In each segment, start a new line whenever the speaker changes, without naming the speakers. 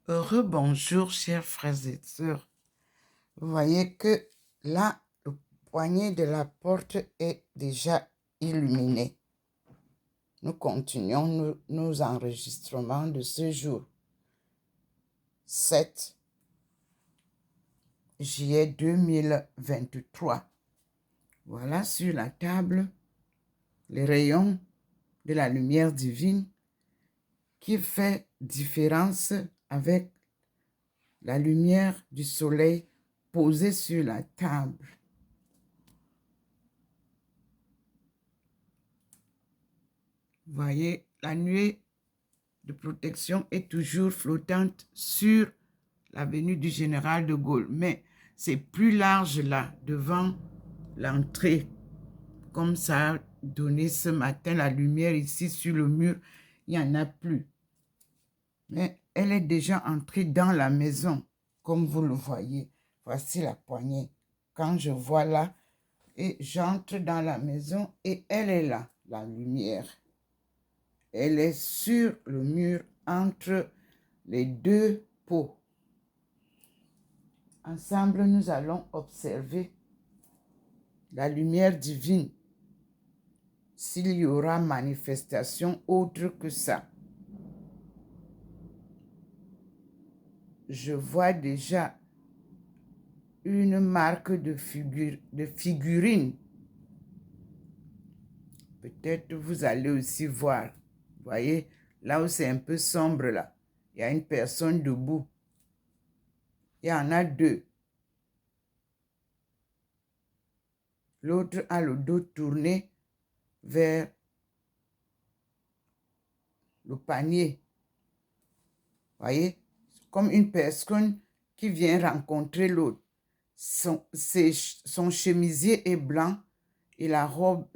Heureux bonjour, chers frères et sœurs. Vous voyez que là, le poignet de la porte est déjà illuminé. Nous continuons nos enregistrements de ce jour, 7 juillet 2023. Voilà sur la table les rayons de la lumière divine qui fait différence avec la lumière du soleil posée sur la table. Vous voyez, la nuée de protection est toujours flottante sur l'avenue du Général de Gaulle, mais c'est plus large là, devant l'entrée, comme ça a donné ce matin la lumière ici sur le mur, il n'y en a plus. Mais elle est déjà entrée dans la maison, comme vous le voyez. Voici la poignée. Quand je vois là, et j'entre dans la maison et elle est là, la lumière. Elle est sur le mur entre les deux pots. Ensemble, nous allons observer la lumière divine, s'il y aura manifestation autre que ça. Je vois déjà une marque de figurine. Peut-être vous allez aussi voir. Vous voyez, là où c'est un peu sombre, là, il y a une personne debout. Il y en a deux. L'autre a le dos tourné vers le panier. Voyez, comme une personne qui vient rencontrer l'autre. Son chemisier est blanc et la robe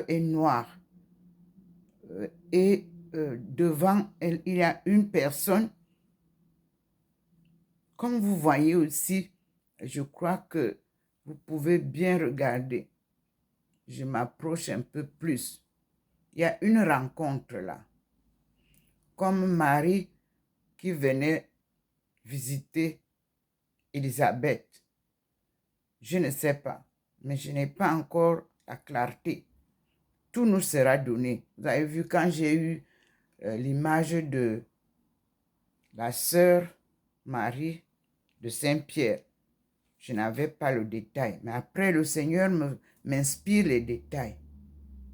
est noire. Devant elle, il y a une personne. Comme vous voyez aussi, je crois que vous pouvez bien regarder. Je m'approche un peu plus. Il y a une rencontre là. Comme Marie qui venait visiter Élisabeth. Je ne sais pas, mais je n'ai pas encore la clarté. Tout nous sera donné. Vous avez vu quand j'ai eu l'image de la sœur Marie de Saint-Pierre, je n'avais pas le détail. Mais après, le Seigneur m'inspire les détails.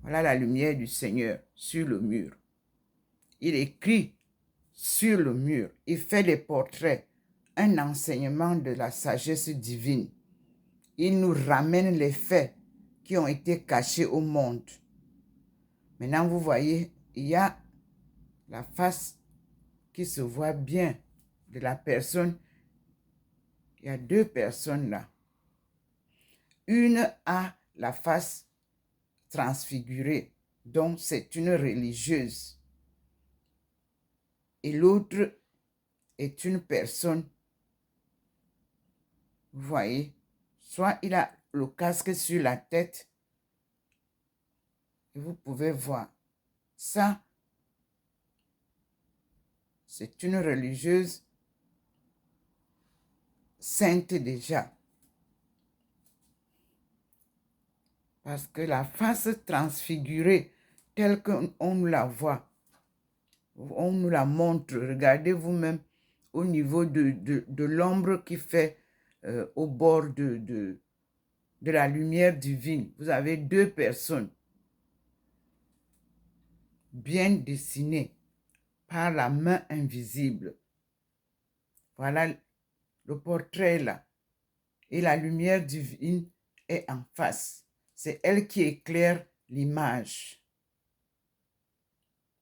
Voilà la lumière du Seigneur sur le mur. Il écrit sur le mur. Il fait des portraits. Un enseignement de la sagesse divine. Il nous ramène les faits qui ont été cachés au monde. Maintenant, vous voyez, il y a la face qui se voit bien de la personne. Il y a deux personnes là. Une a la face transfigurée, donc c'est une religieuse. Et l'autre est une personne, vous voyez, soit il a le casque sur la tête, et vous pouvez voir, ça, c'est une religieuse sainte déjà. Parce que la face transfigurée, telle qu'on nous la voit, on nous la montre, regardez vous-même au niveau de l'ombre qui fait au bord de la lumière divine. Vous avez deux personnes bien dessinées par la main invisible. Voilà le portrait là. Et la lumière divine est en face. C'est elle qui éclaire l'image.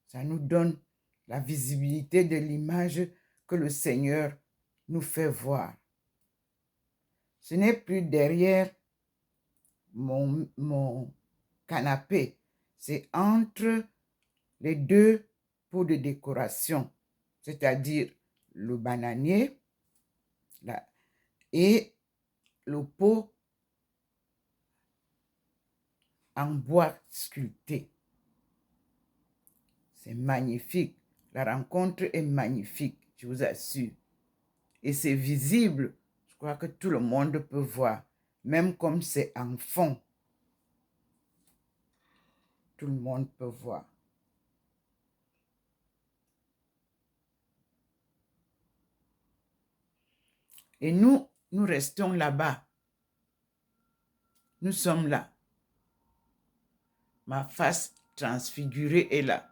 Ça nous donne la visibilité de l'image que le Seigneur nous fait voir. Ce n'est plus derrière mon canapé, c'est entre les deux pots de décoration, c'est-à-dire le bananier et le pot en bois sculpté. C'est magnifique. La rencontre est magnifique. Je vous assure. Et c'est visible. Je crois que tout le monde peut voir. Même comme c'est en fond. Tout le monde peut voir. Et nous restons là-bas. Nous sommes là. Ma face transfigurée est là.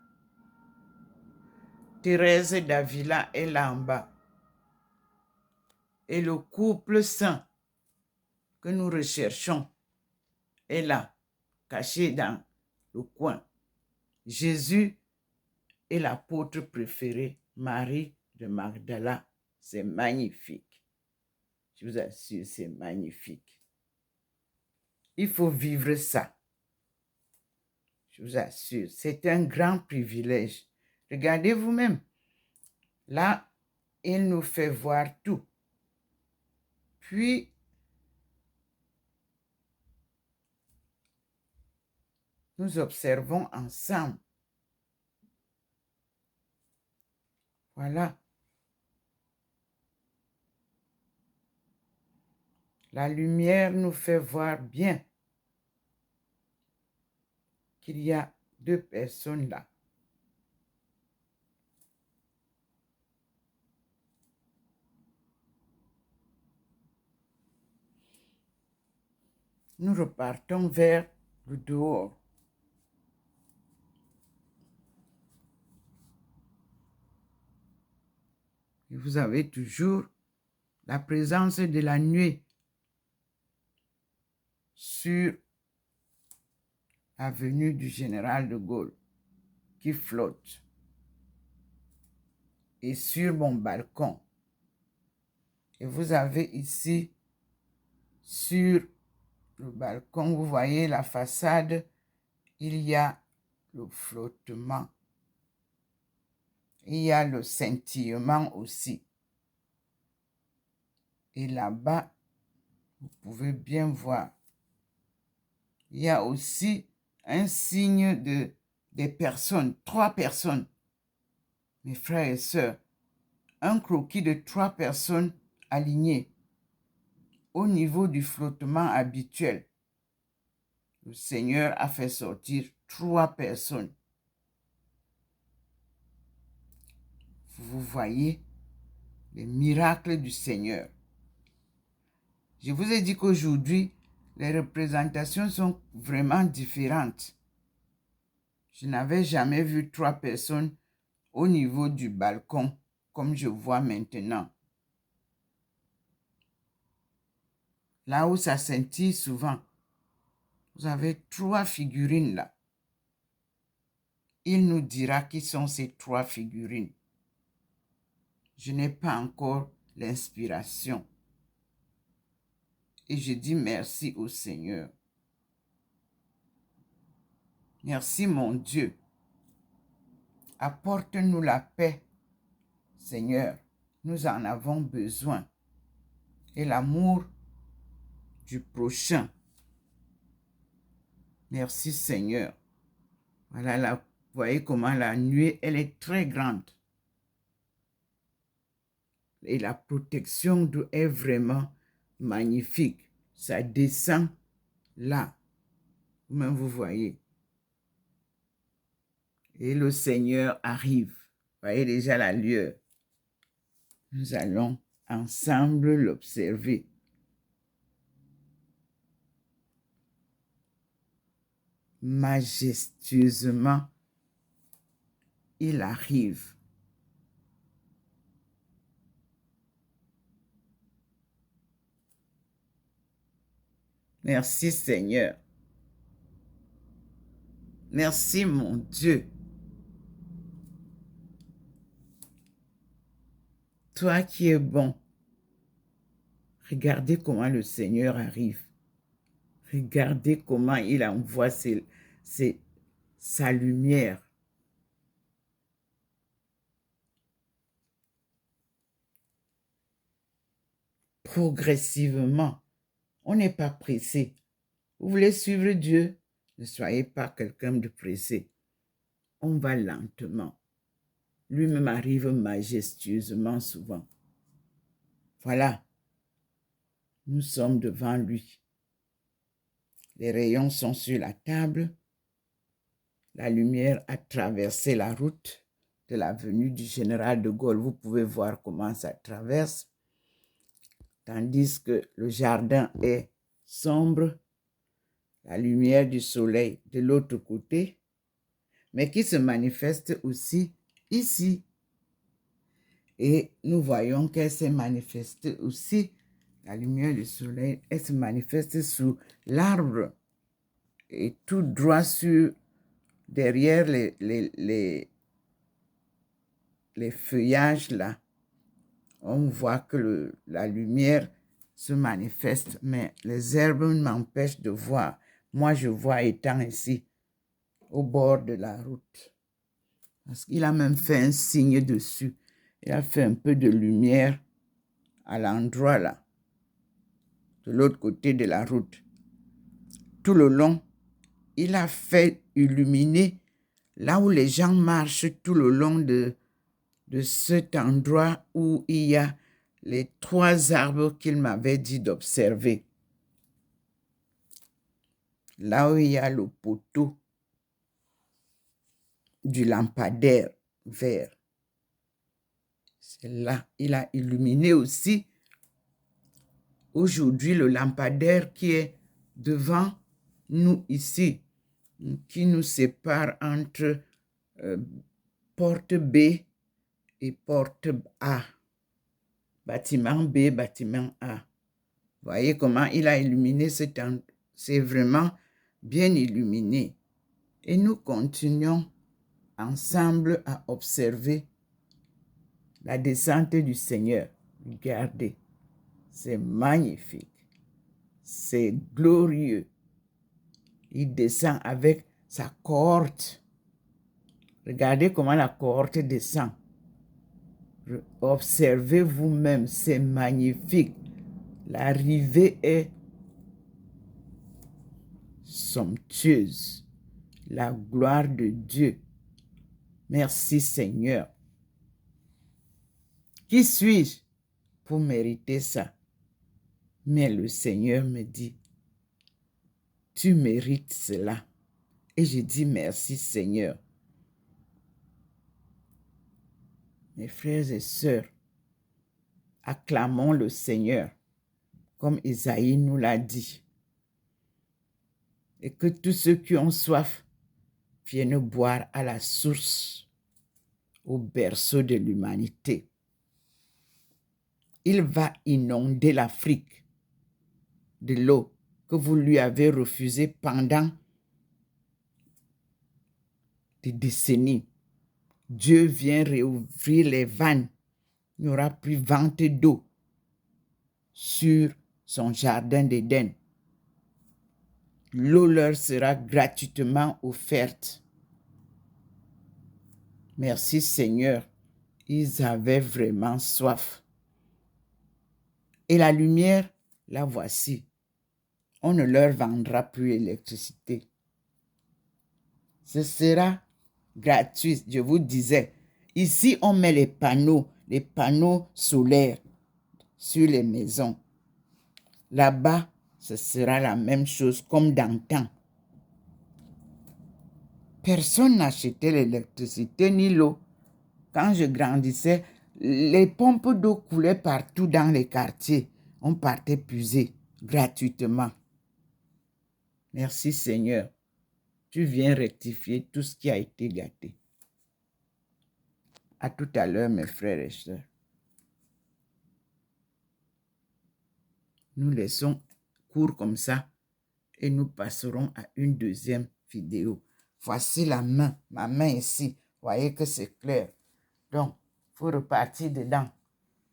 Thérèse d'Avila est là en bas. Et le couple saint que nous recherchons est là, caché dans le coin. Jésus est l'apôtre préféré, Marie de Magdala. C'est magnifique. Je vous assure, c'est magnifique. Il faut vivre ça. Je vous assure, c'est un grand privilège. Regardez vous-même. Là, il nous fait voir tout. Puis, nous observons ensemble. Voilà. La lumière nous fait voir bien qu'il y a deux personnes là. Nous repartons vers le dehors. Et vous avez toujours la présence de la nuée sur l'avenue du Général de Gaulle qui flotte. Et sur mon balcon. Et vous avez ici, sur le balcon, vous voyez la façade, il y a le flottement. Il y a le scintillement aussi. Et là-bas, vous pouvez bien voir. Il y a aussi un signe des personnes, 3 personnes. Mes frères et sœurs, un croquis de 3 personnes alignées au niveau du flottement habituel. Le Seigneur a fait sortir 3 personnes. Vous voyez les miracles du Seigneur. Je vous ai dit qu'aujourd'hui, les représentations sont vraiment différentes. Je n'avais jamais vu 3 personnes au niveau du balcon comme je vois maintenant. Là où ça scintille souvent, vous avez 3 figurines là. Il nous dira qui sont ces 3 figurines. Je n'ai pas encore l'inspiration. Et je dis merci au Seigneur. Merci mon Dieu. Apporte-nous la paix, Seigneur. Nous en avons besoin. Et l'amour du prochain. Merci Seigneur. Voilà, là, vous voyez comment la nuée, elle est très grande. Et la protection d'eau est vraiment magnifique. Ça descend là. Vous-même, vous voyez. Et le Seigneur arrive. Vous voyez déjà la lueur. Nous allons ensemble l'observer. Majestueusement, il arrive. Merci Seigneur. Merci mon Dieu. Toi qui es bon. Regardez comment le Seigneur arrive. Regardez comment il envoie sa lumière. Progressivement. On n'est pas pressé. Vous voulez suivre Dieu? Ne soyez pas quelqu'un de pressé. On va lentement. lui-même arrive majestueusement souvent. Voilà, nous sommes devant lui. Les rayons sont sur la table. La lumière a traversé la route de l'avenue du Général de Gaulle. Vous pouvez voir comment ça traverse. Tandis que le jardin est sombre, la lumière du soleil de l'autre côté, mais qui se manifeste aussi ici. Et nous voyons qu'elle s'est manifestée aussi, la lumière du soleil, elle se manifeste sous l'arbre et tout droit derrière les feuillages là. On voit que la lumière se manifeste, mais les herbes m'empêchent de voir. Moi, je vois étant ici, au bord de la route. Parce qu'il a même fait un signe dessus. Il a fait un peu de lumière à l'endroit là, de l'autre côté de la route. Tout le long, il a fait illuminer là où les gens marchent tout le long de cet endroit où il y a les 3 arbres qu'il m'avait dit d'observer. Là où il y a le poteau du lampadaire vert. C'est là, il a illuminé aussi aujourd'hui le lampadaire qui est devant nous ici, qui nous sépare entre porte B et porte A. Bâtiment B, bâtiment A. Voyez comment il a illuminé c'est vraiment bien illuminé. Et nous continuons ensemble à observer la descente du Seigneur. Regardez, c'est magnifique, c'est glorieux. Il descend avec sa cohorte. Regardez comment la cohorte descend. Observez vous-même, c'est magnifique. L'arrivée est somptueuse. La gloire de Dieu. Merci Seigneur. Qui suis-je pour mériter ça? Mais le Seigneur me dit, tu mérites cela. Et je dis merci Seigneur. Mes frères et sœurs, acclamons le Seigneur, comme Isaïe nous l'a dit. Et que tous ceux qui ont soif viennent boire à la source, au berceau de l'humanité. Il va inonder l'Afrique de l'eau que vous lui avez refusée pendant des décennies. Dieu vient réouvrir les vannes. Il n'y aura plus vente d'eau sur son jardin d'Éden. L'eau leur sera gratuitement offerte. Merci Seigneur, ils avaient vraiment soif. Et la lumière, la voici. On ne leur vendra plus l'électricité. Ce sera gratuit, je vous disais. Ici, on met les panneaux solaires sur les maisons. Là-bas, ce sera la même chose comme d'antan. Personne n'achetait l'électricité ni l'eau. Quand je grandissais, les pompes d'eau coulaient partout dans les quartiers. On partait puiser gratuitement. Merci Seigneur. Tu viens rectifier tout ce qui a été gâté. À tout à l'heure, mes frères et sœurs. Nous laissons court comme ça et nous passerons à une deuxième vidéo. Voici la main, ma main ici. Voyez que c'est clair. Donc, il faut repartir dedans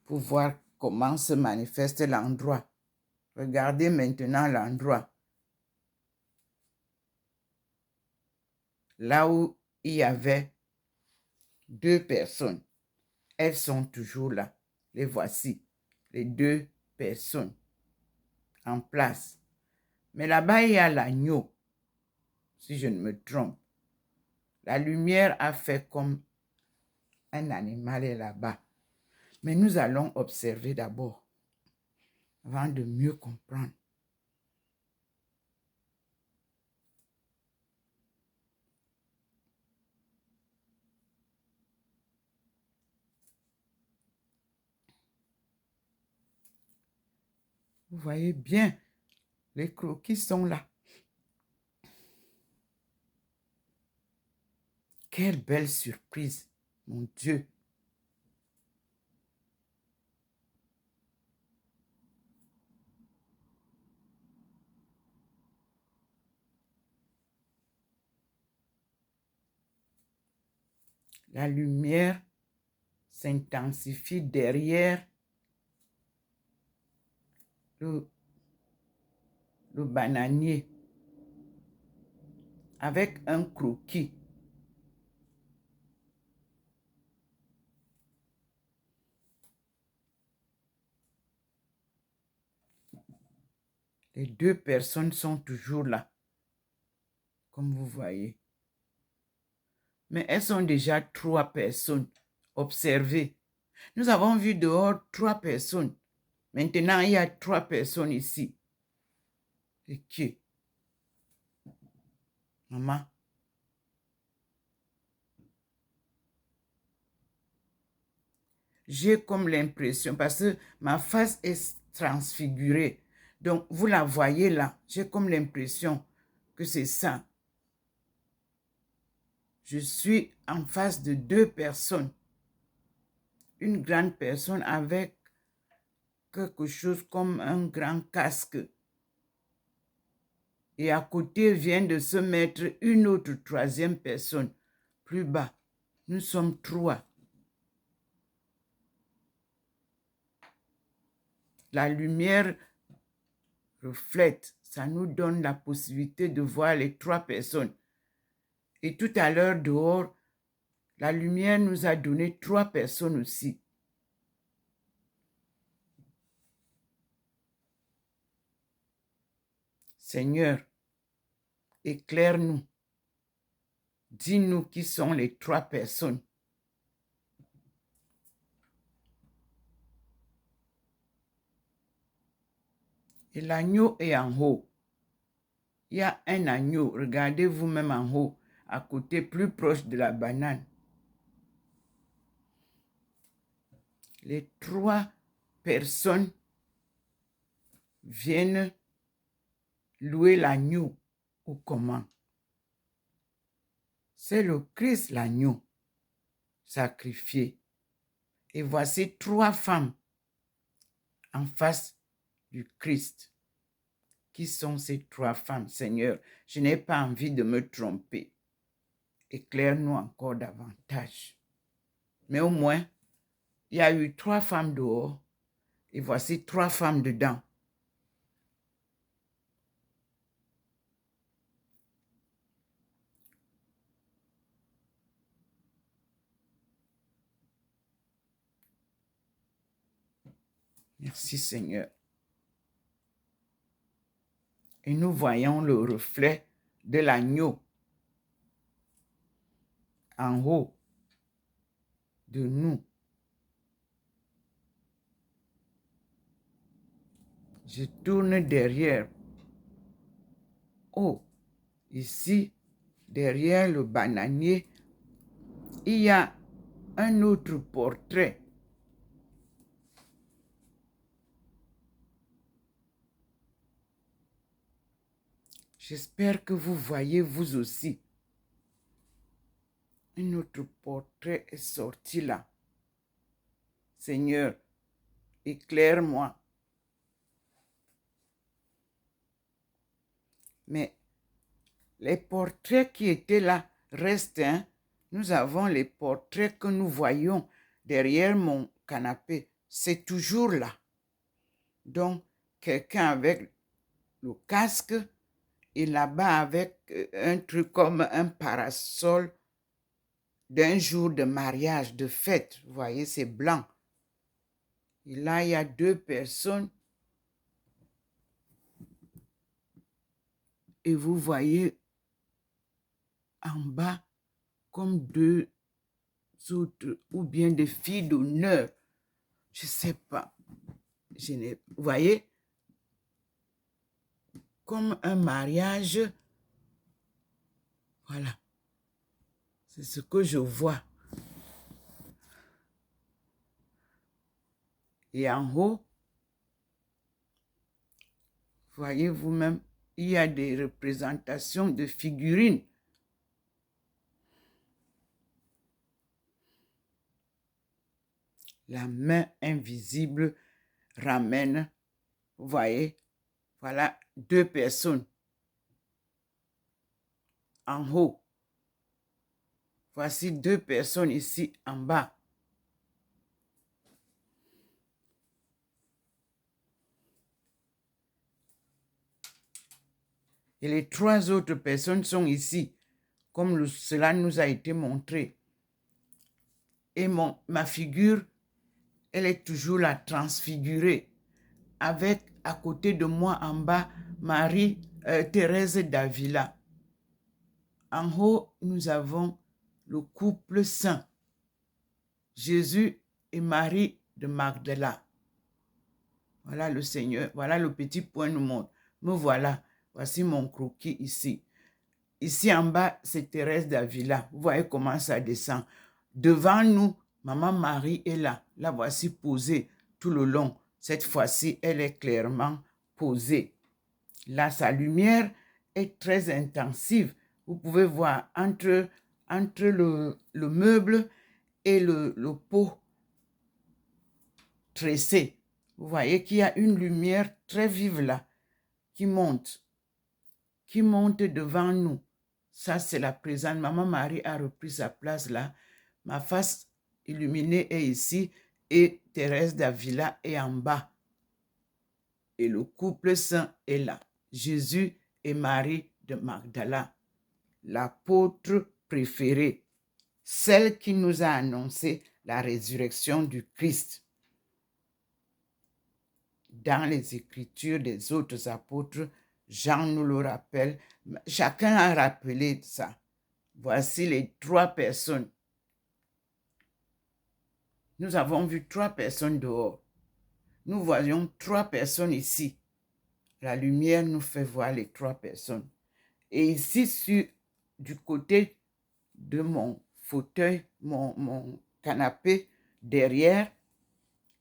pour voir comment se manifeste l'endroit. Regardez maintenant l'endroit. Là où il y avait 2 personnes, elles sont toujours là. Les voici, les 2 personnes en place. Mais là-bas, il y a l'agneau, si je ne me trompe. La lumière a fait comme un animal est là-bas. Mais nous allons observer d'abord, avant de mieux comprendre. Vous voyez bien, les croquis sont là. Quelle belle surprise, mon Dieu. La lumière s'intensifie derrière le bananier avec un croquis. Les deux personnes sont toujours là, comme vous voyez. Mais elles sont déjà 3 personnes. Observez. Nous avons vu dehors 3 personnes. Maintenant, il y a 3 personnes ici. Et qui? Maman. J'ai comme l'impression, parce que ma face est transfigurée. Donc, vous la voyez là. J'ai comme l'impression que c'est ça. Je suis en face de 2 personnes. Une grande personne avec quelque chose comme un grand casque. Et à côté vient de se mettre une autre 3e personne. Plus bas, nous sommes 3. La lumière reflète, ça nous donne la possibilité de voir les 3 personnes. Et tout à l'heure dehors, la lumière nous a donné 3 personnes aussi. Seigneur, éclaire-nous. Dis-nous qui sont les 3 personnes. Et l'agneau est en haut. Il y a un agneau, regardez vous-même en haut, à côté, plus proche de la banane. Les 3 personnes viennent louer l'agneau ou comment? C'est le Christ l'agneau sacrifié. Et voici 3 femmes en face du Christ. Qui sont ces 3 femmes, Seigneur? Je n'ai pas envie de me tromper. Éclaire-nous encore davantage. Mais au moins, il y a eu 3 femmes dehors et voici 3 femmes dedans. Merci Seigneur. Et nous voyons le reflet de l'agneau en haut de nous. Je tourne derrière. Oh, ici, derrière le bananier, il y a un autre portrait. J'espère que vous voyez vous aussi. Un autre portrait est sorti là. Seigneur, éclaire-moi. Mais les portraits qui étaient là restent. Hein? Nous avons les portraits que nous voyons derrière mon canapé. C'est toujours là. Donc, quelqu'un avec le casque et là-bas avec un truc comme un parasol d'un jour de mariage, de fête. Vous voyez, c'est blanc. Et là, il y a 2 personnes. Et vous voyez en bas comme 2 autres, ou bien des filles d'honneur. Je ne sais pas. Vous voyez, comme un mariage, voilà. C'est ce que je vois. Et en haut, voyez vous-même, il y a des représentations de figurines. La main invisible ramène, vous voyez, voilà 2 personnes en haut. Voici 2 personnes ici en bas. Et les 3 autres personnes sont ici, comme cela nous a été montré. Et ma figure, elle est toujours là, transfigurée, avec à côté de moi en bas, Thérèse d'Avila. En haut, nous avons le couple saint, Jésus et Marie de Magdala. Voilà le Seigneur, voilà le petit point nous montre. Me voilà, voici mon croquis ici. Ici en bas, c'est Thérèse d'Avila. Vous voyez comment ça descend. Devant nous, Maman Marie est là. La voici posée tout le long. Cette fois-ci, elle est clairement posée. Là, sa lumière est très intensive. Vous pouvez voir entre le meuble et le pot tressé. Vous voyez qu'il y a une lumière très vive là qui monte devant nous. Ça, c'est la présence. Maman Marie a repris sa place là. Ma face illuminée est ici et Thérèse d'Avila est en bas. Et le couple saint est là. Jésus et Marie de Magdala, l'apôtre préférée, celle qui nous a annoncé la résurrection du Christ. Dans les écritures des autres apôtres, Jean nous le rappelle. Chacun a rappelé ça. Voici les 3 personnes. Nous avons vu 3 personnes dehors. Nous voyons 3 personnes ici. La lumière nous fait voir les 3 personnes. Et ici, du côté de mon fauteuil, mon canapé, derrière,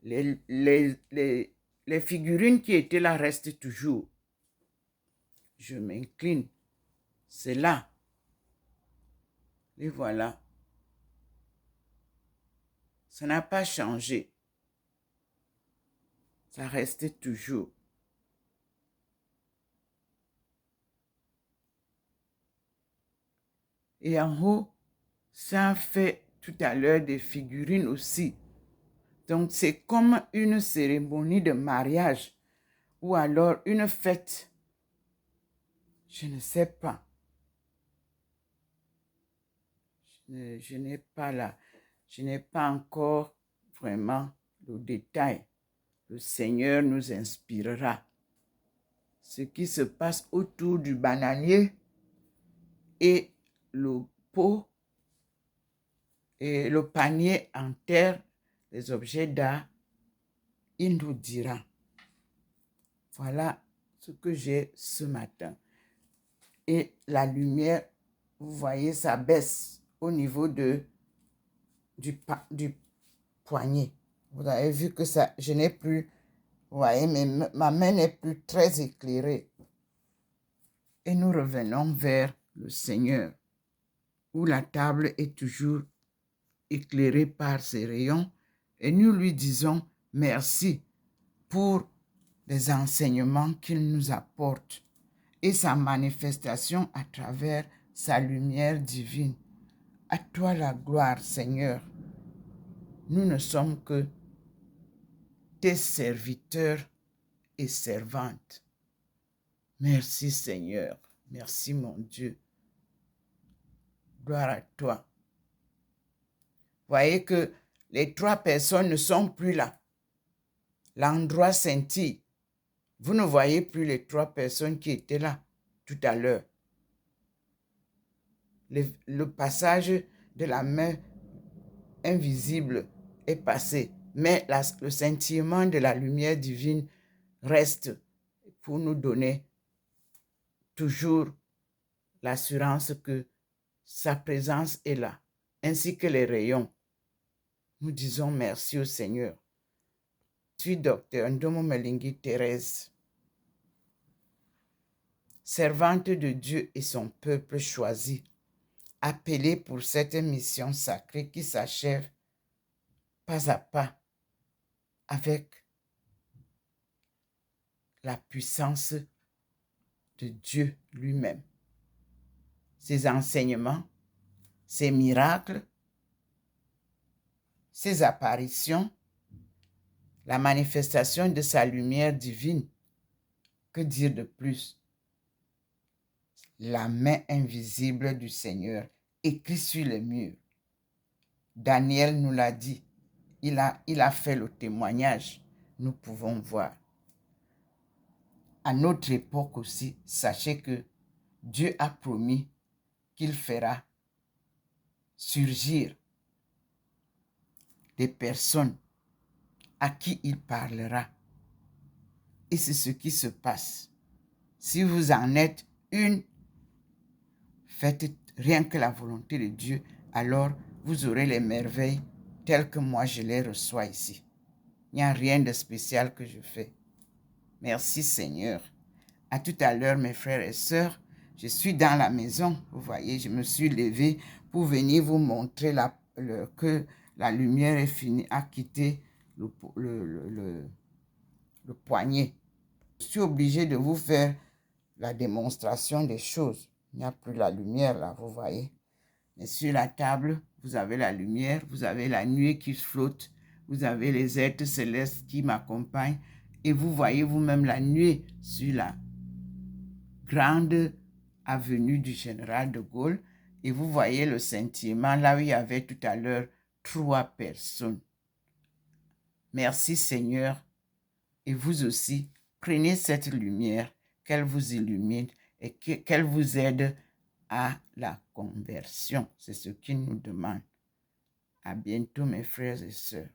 les figurines qui étaient là restent toujours. Je m'incline. C'est là. Et voilà. Ça n'a pas changé. Ça restait toujours. Et en haut, ça fait tout à l'heure des figurines aussi. Donc, c'est comme une cérémonie de mariage ou alors une fête. Je ne sais pas. Je n'ai pas là. Je n'ai pas encore vraiment le détail. Le Seigneur nous inspirera. Ce qui se passe autour du bananier et le pot et le panier en terre, les objets d'art, il nous dira. Voilà ce que j'ai ce matin. Et la lumière, vous voyez, ça baisse au niveau du poignet. Vous avez vu que ça, je n'ai plus, vous voyez, ma main n'est plus très éclairée. Et nous revenons vers le Seigneur, où la table est toujours éclairée par ses rayons, et nous lui disons merci pour les enseignements qu'il nous apporte et sa manifestation à travers sa lumière divine. À toi la gloire, Seigneur. Nous ne sommes que tes serviteurs et servantes. Merci, Seigneur. Merci, mon Dieu. Gloire à toi. Voyez que les 3 personnes ne sont plus là. L'endroit scintille. Vous ne voyez plus les 3 personnes qui étaient là tout à l'heure. Le passage de la main invisible est passé, mais le scintillement de la lumière divine reste pour nous donner toujours l'assurance que sa présence est là, ainsi que les rayons. Nous disons merci au Seigneur. Je suis Docteur Ndomo Melingi Thérèse, servante de Dieu et son peuple choisi, appelée pour cette mission sacrée qui s'achève pas à pas avec la puissance de Dieu lui-même. Ses enseignements, ses miracles, ses apparitions, la manifestation de sa lumière divine. Que dire de plus? La main invisible du Seigneur écrit sur les murs. Daniel nous l'a dit. Il a fait le témoignage. Nous pouvons voir. À notre époque aussi, sachez que Dieu a promis qu'il fera surgir des personnes à qui il parlera. Et c'est ce qui se passe. Si vous en êtes une, faites rien que la volonté de Dieu, alors vous aurez les merveilles telles que moi je les reçois ici. Il n'y a rien de spécial que je fais. Merci Seigneur. À tout à l'heure mes frères et sœurs. Je suis dans la maison. Vous voyez, je me suis levée pour venir vous montrer que la lumière est finie, a quitté le poignet. Je suis obligé de vous faire la démonstration des choses. Il n'y a plus la lumière là, vous voyez. Mais sur la table, vous avez la lumière, vous avez la nuée qui flotte, vous avez les êtres célestes qui m'accompagnent et vous voyez vous-même la nuée sur la grande avenue du général de Gaulle et vous voyez le scintillement là où il y avait tout à l'heure 3 personnes. Merci Seigneur et vous aussi, prenez cette lumière, qu'elle vous illumine et qu'elle vous aide à la conversion. C'est ce qu'il nous demande. À bientôt mes frères et sœurs.